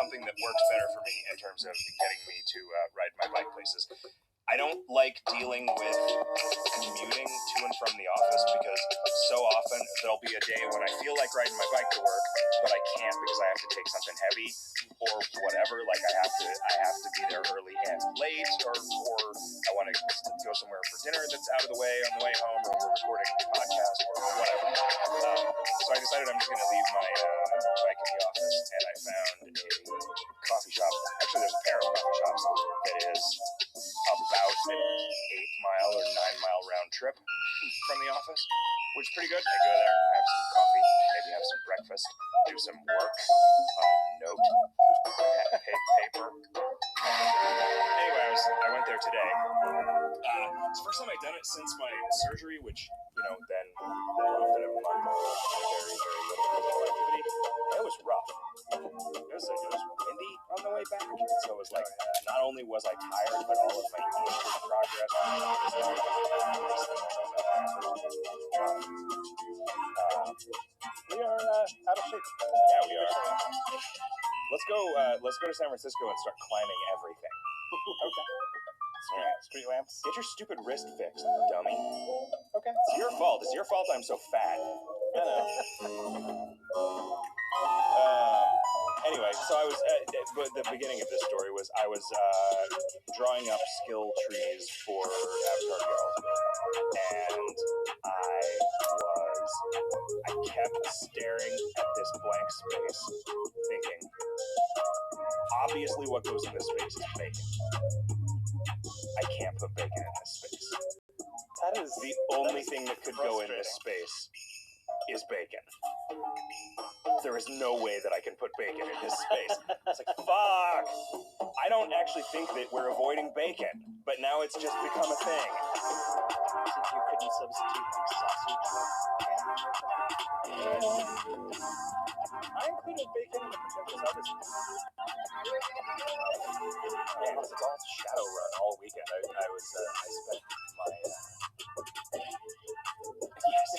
something that works better for me in terms of getting me to ride my bike places. I don't like dealing with commuting to and from the office because so often there'll be a day when I feel like riding my bike to work, but I can't because I have to take something heavy or whatever. Like I have to be there early and late, or I want to go somewhere for dinner that's out of the way on the way home, or we're recording a podcast or whatever. So I decided I'm just going to leave my bike at the office, and I found a coffee shop. Actually, there's a pair of coffee shops that is about an 8-mile or 9-mile round trip from the office, which is pretty good. I go there, I have some coffee, maybe have some breakfast, do some work on a note, paper. Anyway, I went there today. It's the first time I've done it since my surgery, which, then proved that a month of very, very little physical activity. It was rough. It was windy on the way back, so it was like, not only was I tired, but all of my injury progress we are out of shape. Yeah, we are. Let's go to San Francisco and start climbing everything. Okay. Street lamps. Get your stupid wrist fixed, dummy. Okay. It's your fault. It's your fault I'm so fat. I know. Anyway, so I was the beginning of this story was I was drawing up skill trees for Avatar Girls, and I kept staring at this blank space, thinking, obviously what goes in this space is bacon. I can't put bacon in this space. That is the only thing that could go in this space is bacon. There is no way that I can put bacon in this space. It's like, fuck! I don't actually think that we're avoiding bacon, but now it's just become a thing. So you couldn't substitute sausage or I included bacon in the potential harvest. Man, it's all Shadowrun all weekend. I spent my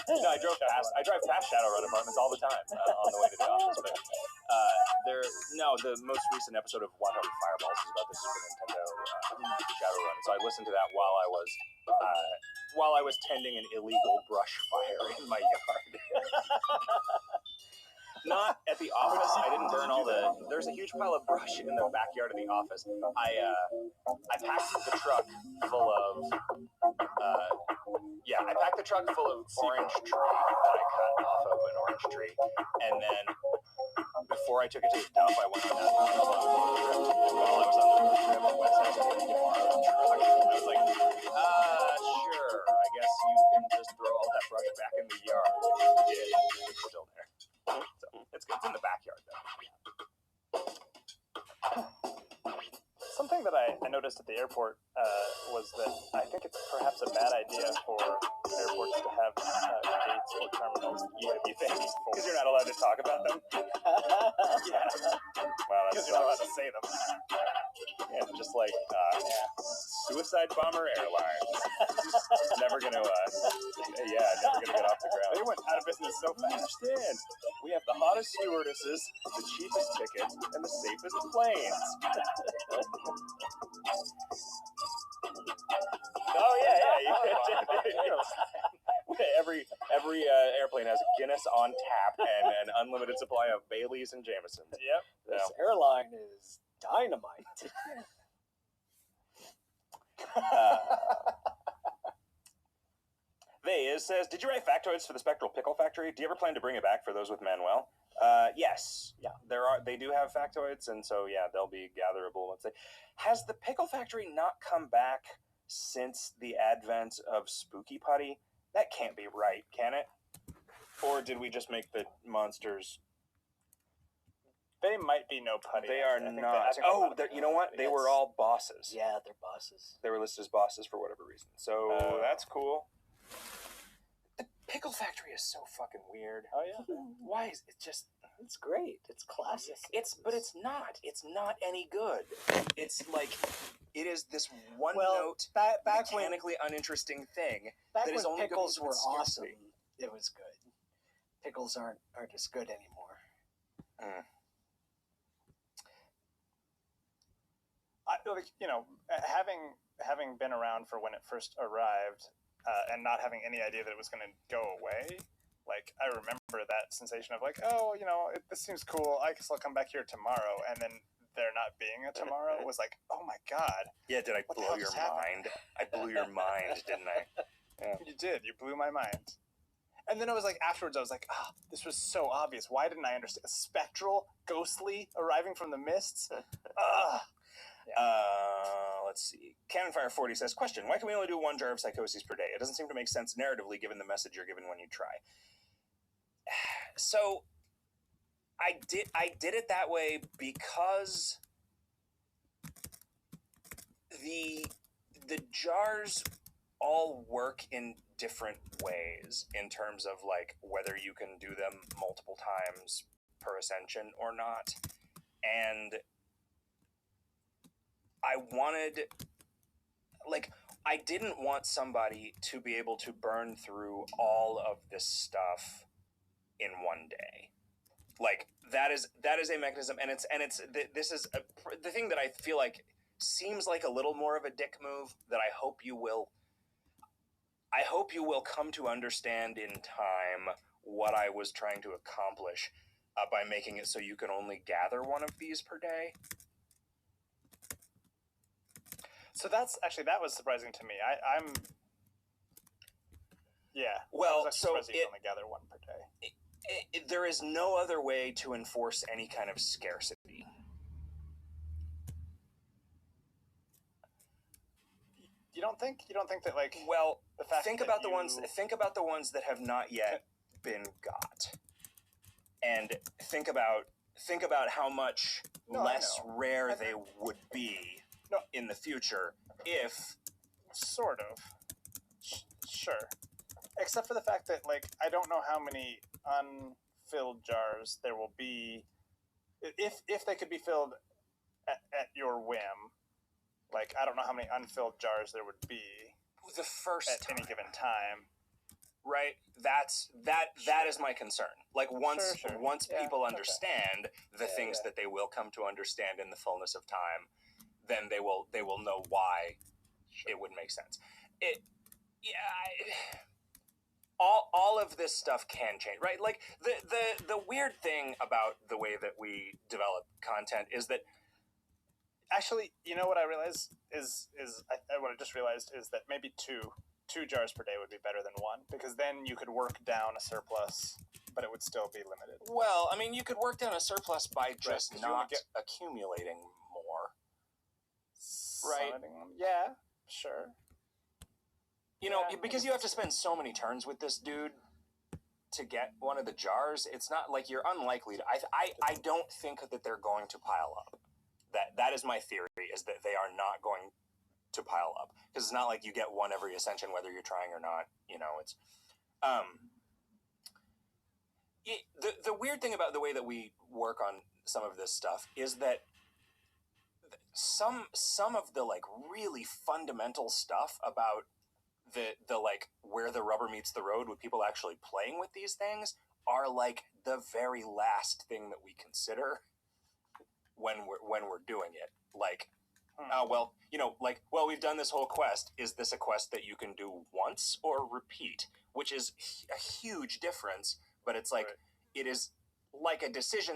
no, I drive past Shadowrun apartments all the time on the way to the office. But the most recent episode of 100 Fireballs is about the Super Nintendo Shadowrun. So I listened to that while I was tending an illegal brush fire in my yard. Not at the office. I didn't burn all there's a huge pile of brush in the backyard of the office. I packed the truck full of orange tree that I cut off of an orange tree, and then before I took it to the dump, I went on that trip. And while I was on the road trip, Wes asked me to borrow the truck. I was like, sure. I guess you can just throw all that brush back in the yard. Which he did. It's still there. So it's good. It's in the backyard, though. Something that I noticed at the airport was that I think it's perhaps a bad idea for airports to have gates or terminals EW things because you're not allowed to talk about them. Yeah. Wow, because you're not allowed to say them. Yeah, just like Suicide Bomber Airlines. never gonna get off the ground. They went out of business so fast. I understand. We have the hottest stewardesses, the cheapest tickets, and the safest planes. Oh yeah. Every airplane has a Guinness on tap and an unlimited supply of Baileys and Jameson. Yep. This airline is dynamite. Vey says, did you write factoids for the Spectral Pickle Factory? Do you ever plan to bring it back for those with Manuel? Yes. Yeah. They do have factoids, and so yeah, they'll be gatherable once they. Has the Pickle Factory not come back since the advent of Spooky Putty? That can't be right, can it? Or did we just make the monsters? They might be no putty. They are not. You know what? They were all bosses. Yeah, they're bosses. They were listed as bosses for whatever reason. So that's cool. The Pickle Factory is so fucking weird. Oh yeah. Why is it just? It's great. It's classic. But it's not. It's not any good. It's like it is this one note, back mechanically uninteresting thing. Back that is when only pickles good were scarcity. awesome, it was good. Pickles aren't as good anymore. having been around for when it first arrived, and not having any idea that it was going to go away. Like, I remember that sensation of like, oh, this seems cool. I guess I'll come back here tomorrow, and then there not being a tomorrow was like, oh my god. Yeah, did I blow your mind? I blew your mind, didn't I? Yeah. You did. You blew my mind. And then I was like, afterwards, I was like, this was so obvious. Why didn't I understand? Spectral, ghostly, arriving from the mists. Let's see. Cannonfire40 says, question, why can we only do 1 jar of psychoses per day? It doesn't seem to make sense narratively given the message you're given when you try. So I did it that way because the jars all work in different ways in terms of like whether you can do them multiple times per ascension or not. And I didn't want somebody to be able to burn through all of this stuff in one day. Like that is a mechanism, and this is the thing that I feel like seems like a little more of a dick move that I hope you will come to understand in time what I was trying to accomplish by making it so you can only gather 1 of these per day. So that was surprising to me. I'm yeah. Well, so you only gather 1 per day. There is no other way to enforce any kind of scarcity. You don't think that, like, well, the fact think about the ones that have not yet been got, and think about how much less rare they would be in the future if sort of sure, except for the fact that, like, I don't know how many unfilled jars there will be if they could be filled at your whim. Like, I don't know how many unfilled jars there would be the first at any given time. Right? That is my concern. Like, once people understand the things that they will come to understand in the fullness of time, then they will know why it would make sense. All of this stuff can change, right? Like, the weird thing about the way that we develop content is that actually, you know what I realize is what I just realized is that maybe two jars per day would be better than 1, because then you could work down a surplus, but it would still be limited. Well, I mean, you could work down a surplus by just not accumulating more. Right? Yeah, sure. Because you have to spend so many turns with this dude to get 1 of the jars, it's not like you're unlikely to... I don't think that they're going to pile up. That is my theory, is that they are not going to pile up. Because it's not like you get 1 every ascension, whether you're trying or not. It's... The weird thing about the way that we work on some of this stuff is that some of the, like, really fundamental stuff about the like where the rubber meets the road with people actually playing with these things are like the very last thing that we consider when we're doing it. Like, we've done this whole quest. Is this a quest that you can do once or repeat? Which is a huge difference, but it's like, it is like a decision